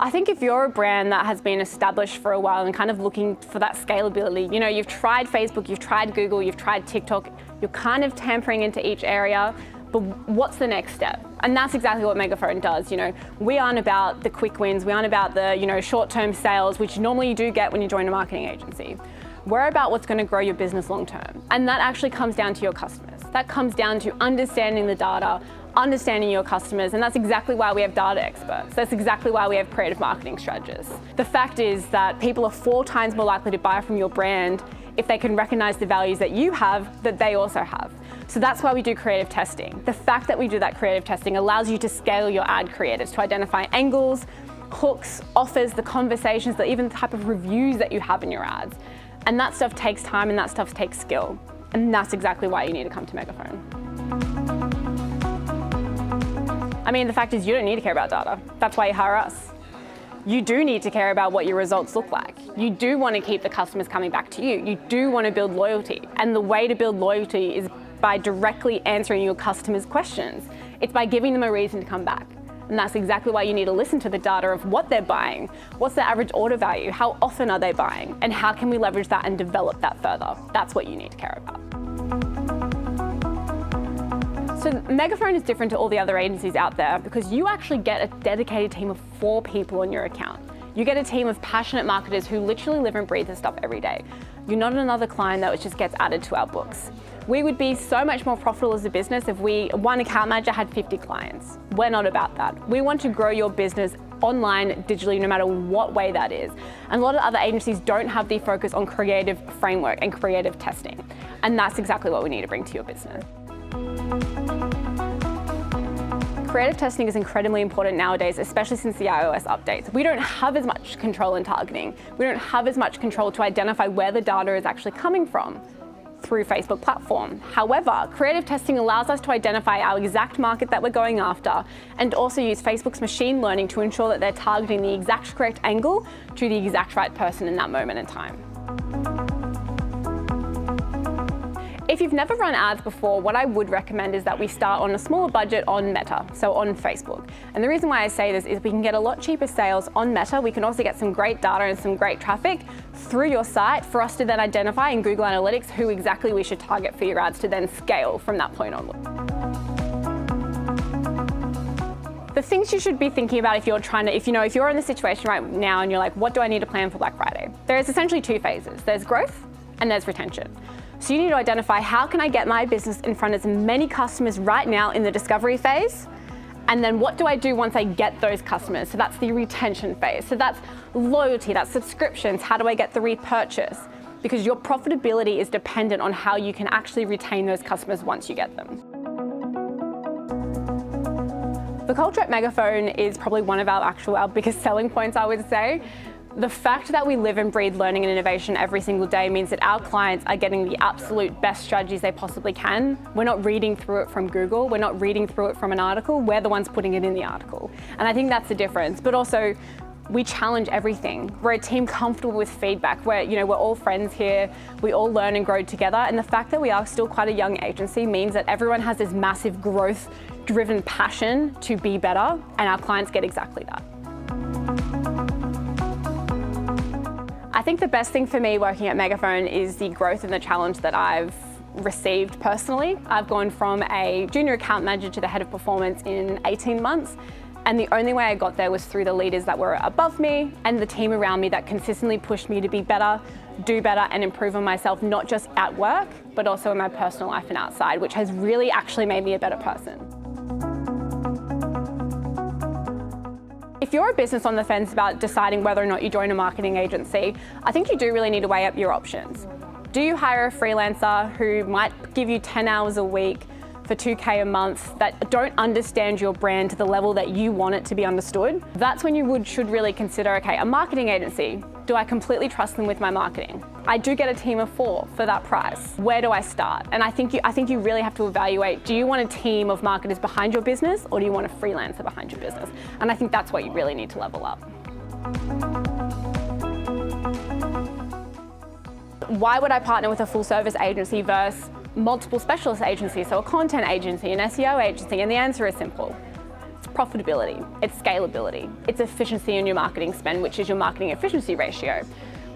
I think if you're a brand that has been established for a while and kind of looking for that scalability, you know, you've tried Facebook, you've tried Google, you've tried TikTok, you're kind of tampering into each area, but what's the next step? And that's exactly what Megaphone does. You know, we aren't about the quick wins, we aren't about the, you know, short-term sales, which normally you do get when you join a marketing agency. We're about what's going to grow your business long-term. And that actually comes down to your customers. That comes down to understanding the data, understanding your customers, and that's exactly why we have data experts. That's exactly why we have creative marketing strategists. The fact is that people are 4 times more likely to buy from your brand if they can recognize the values that you have, that they also have. So that's why we do creative testing. The fact that we do that creative testing allows you to scale your ad creatives to identify angles, hooks, offers, the conversations, even the type of reviews that you have in your ads. And that stuff takes time and that stuff takes skill. And that's exactly why you need to come to Megaphone. I mean, the fact is you don't need to care about data. That's why you hire us. You do need to care about what your results look like. You do want to keep the customers coming back to you. You do want to build loyalty. And the way to build loyalty is by directly answering your customers' questions. It's by giving them a reason to come back. And that's exactly why you need to listen to the data of what they're buying, what's their average order value, how often are they buying, and how can we leverage that and develop that further. That's what you need to care about. So Megaphone is different to all the other agencies out there because you actually get a dedicated team of 4 people on your account. You get a team of passionate marketers who literally live and breathe this stuff every day. You're not another client that just gets added to our books. We would be so much more profitable as a business if one account manager had 50 clients. We're not about that. We want to grow your business online, digitally, no matter what way that is. And a lot of other agencies don't have the focus on creative framework and creative testing. And that's exactly what we need to bring to your business. Creative testing is incredibly important nowadays, especially since the iOS updates. We don't have as much control in targeting. We don't have as much control to identify where the data is actually coming from through Facebook platform. However, creative testing allows us to identify our exact market that we're going after and also use Facebook's machine learning to ensure that they're targeting the exact correct angle to the exact right person in that moment in time. If you've never run ads before, what I would recommend is that we start on a smaller budget on Meta, so on Facebook. And the reason why I say this is we can get a lot cheaper sales on Meta. We can also get some great data and some great traffic through your site for us to then identify in Google Analytics who exactly we should target for your ads to then scale from that point onward. The things you should be thinking about if you're in the situation right now and you're like, what do I need to plan for Black Friday? There's essentially 2 phases. There's growth and there's retention. So you need to identify how can I get my business in front of as many customers right now in the discovery phase, and then what do I do once I get those customers? So that's the retention phase. So that's loyalty, that's subscriptions. How do I get the repurchase? Because your profitability is dependent on how you can actually retain those customers once you get them. The culture at Megaphone is probably one of our biggest selling points, I would say. The fact that we live and breathe learning and innovation every single day means that our clients are getting the absolute best strategies they possibly can. We're not reading through it from Google. We're not reading through it from an article. We're the ones putting it in the article. And I think that's the difference. But also, we challenge everything. We're a team comfortable with feedback. We're all friends here. We all learn and grow together. And the fact that we are still quite a young agency means that everyone has this massive growth-driven passion to be better, and our clients get exactly that. I think the best thing for me working at Megaphone is the growth and the challenge that I've received personally. I've gone from a junior account manager to the head of performance in 18 months. And the only way I got there was through the leaders that were above me and the team around me that consistently pushed me to be better, do better, and improve on myself, not just at work, but also in my personal life and outside, which has really actually made me a better person. If you're a business on the fence about deciding whether or not you join a marketing agency, I think you do really need to weigh up your options. Do you hire a freelancer who might give you 10 hours a week for $2K a month that don't understand your brand to the level that you want it to be understood? That's when you should really consider, okay, a marketing agency, do I completely trust them with my marketing? I do get a team of 4 for that price. Where do I start? And I think you really have to evaluate, do you want a team of marketers behind your business or do you want a freelancer behind your business? And I think that's what you really need to level up. Why would I partner with a full service agency versus multiple specialist agencies, so a content agency, an SEO agency? And the answer is simple. profitability, it's scalability, it's efficiency in your marketing spend, which is your marketing efficiency ratio.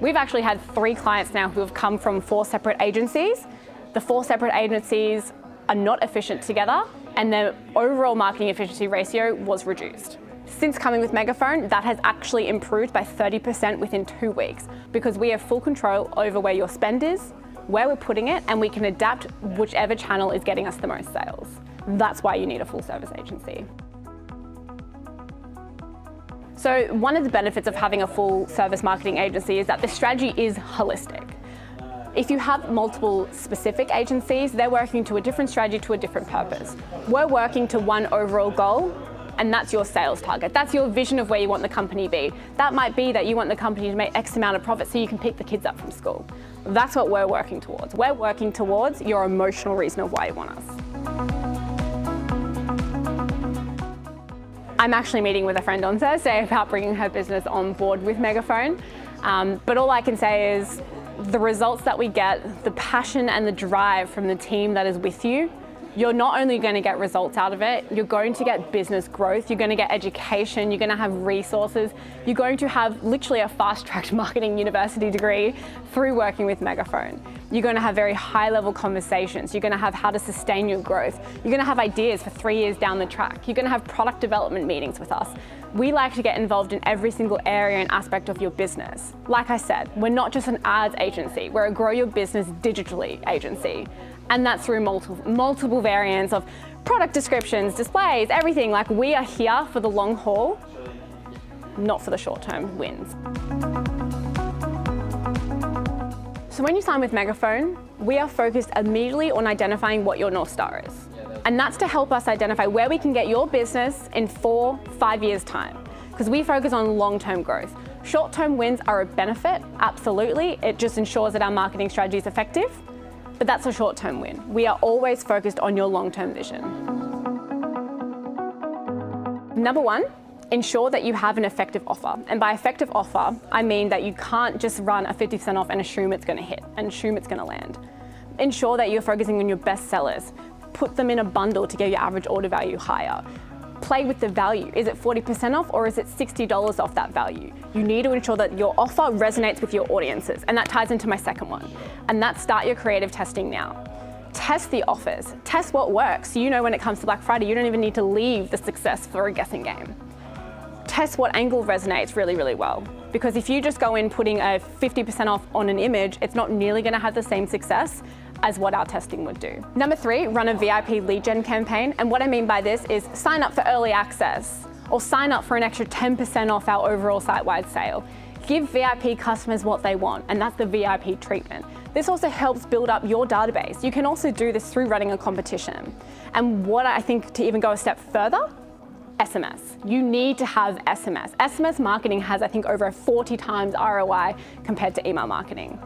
We've actually had 3 clients now who have come from 4 separate agencies. The 4 separate agencies are not efficient together, and their overall marketing efficiency ratio was reduced. Since coming with Megaphone, that has actually improved by 30% within 2 weeks, because we have full control over where your spend is, where we're putting it, and we can adapt whichever channel is getting us the most sales. That's why you need a full service agency. So one of the benefits of having a full service marketing agency is that the strategy is holistic. If you have multiple specific agencies, they're working to a different strategy, to a different purpose. We're working to one overall goal, and that's your sales target. That's your vision of where you want the company to be. That might be that you want the company to make X amount of profit so you can pick the kids up from school. That's what we're working towards. We're working towards your emotional reason of why you want us. I'm actually meeting with a friend on Thursday about bringing her business on board with Megaphone. But all I can say is the results that we get, the passion and the drive from the team that is with you, you're not only going to get results out of it, you're going to get business growth, you're going to get education, you're going to have resources, you're going to have literally a fast-tracked marketing university degree through working with Megaphone. You're going to have very high-level conversations, you're going to have how to sustain your growth, you're going to have ideas for 3 years down the track, you're going to have product development meetings with us. We like to get involved in every single area and aspect of your business. Like I said, we're not just an ads agency, we're a grow your business digitally agency. And that's through multiple variants of product descriptions, displays, everything. Like, we are here for the long haul, not for the short-term wins. So when you sign with Megaphone, we are focused immediately on identifying what your North Star is. And that's to help us identify where we can get your business in 4-5 years' time. Because we focus on long-term growth. Short-term wins are a benefit, absolutely. It just ensures that our marketing strategy is effective. But that's a short-term win. We are always focused on your long-term vision. Number 1, ensure that you have an effective offer. And by effective offer, I mean that you can't just run a 50% off and assume it's going to hit and assume it's going to land. Ensure that you're focusing on your best sellers. Put them in a bundle to get your average order value higher. Play with the value. Is it 40% off or is it $60 off that value? You need to ensure that your offer resonates with your audiences, and that ties into my second one. And that's start your creative testing now. Test the offers. Test what works. So you know when it comes to Black Friday, you don't even need to leave the success for a guessing game. Test what angle resonates really, really well. Because if you just go in putting a 50% off on an image, it's not nearly going to have the same success as what our testing would do. Number 3, run a VIP lead gen campaign. And what I mean by this is sign up for early access or sign up for an extra 10% off our overall site-wide sale. Give VIP customers what they want, and that's the VIP treatment. This also helps build up your database. You can also do this through running a competition. And what I think, to even go a step further, SMS. You need to have SMS. SMS marketing has, I think, over 40 times ROI compared to email marketing.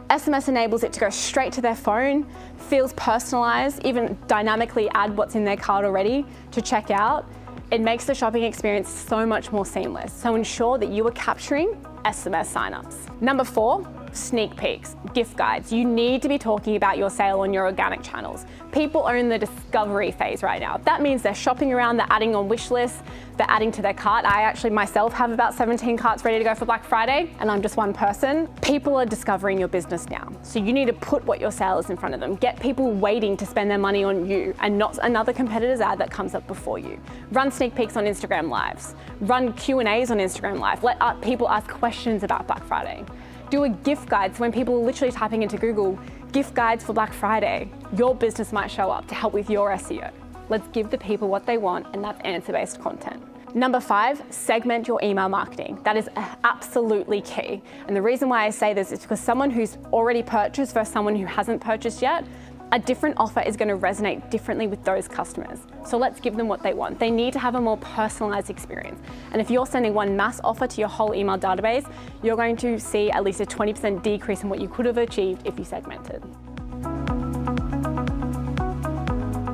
SMS enables it to go straight to their phone, feels personalized, even dynamically add what's in their cart already to check out. It makes the shopping experience so much more seamless. So ensure that you are capturing SMS signups. Number 4, sneak peeks, gift guides. You need to be talking about your sale on your organic channels. People are in the discovery phase right now. That means they're shopping around, they're adding on wish lists, they're adding to their cart. I actually myself have about 17 carts ready to go for Black Friday, and I'm just one person. People are discovering your business now. So you need to put what your sale is in front of them. Get people waiting to spend their money on you and not another competitor's ad that comes up before you. Run sneak peeks on Instagram Lives. Run Q&As on Instagram Live. Let people ask questions about Black Friday. Do a gift guide, so when people are literally typing into Google, gift guides for Black Friday, your business might show up to help with your SEO. Let's give the people what they want, and that's answer-based content. Number 5, segment your email marketing. That is absolutely key. And the reason why I say this is because someone who's already purchased versus someone who hasn't purchased yet, a different offer is going to resonate differently with those customers. So let's give them what they want. They need to have a more personalized experience. And if you're sending one mass offer to your whole email database, you're going to see at least a 20% decrease in what you could have achieved if you segmented.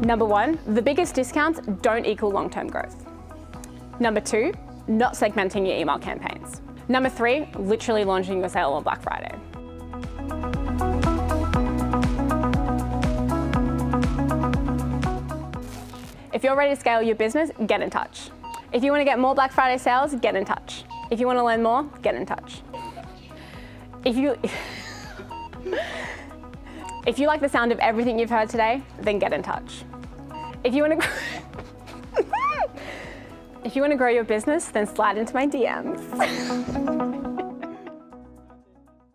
Number 1, the biggest discounts don't equal long-term growth. Number 2, not segmenting your email campaigns. Number 3, literally launching your sale on Black Friday. If you're ready to scale your business, get in touch. If you want to get more Black Friday sales, get in touch. If you want to learn more, get in touch. If you like the sound of everything you've heard today, then get in touch. If you want to grow your business, then slide into my DMs.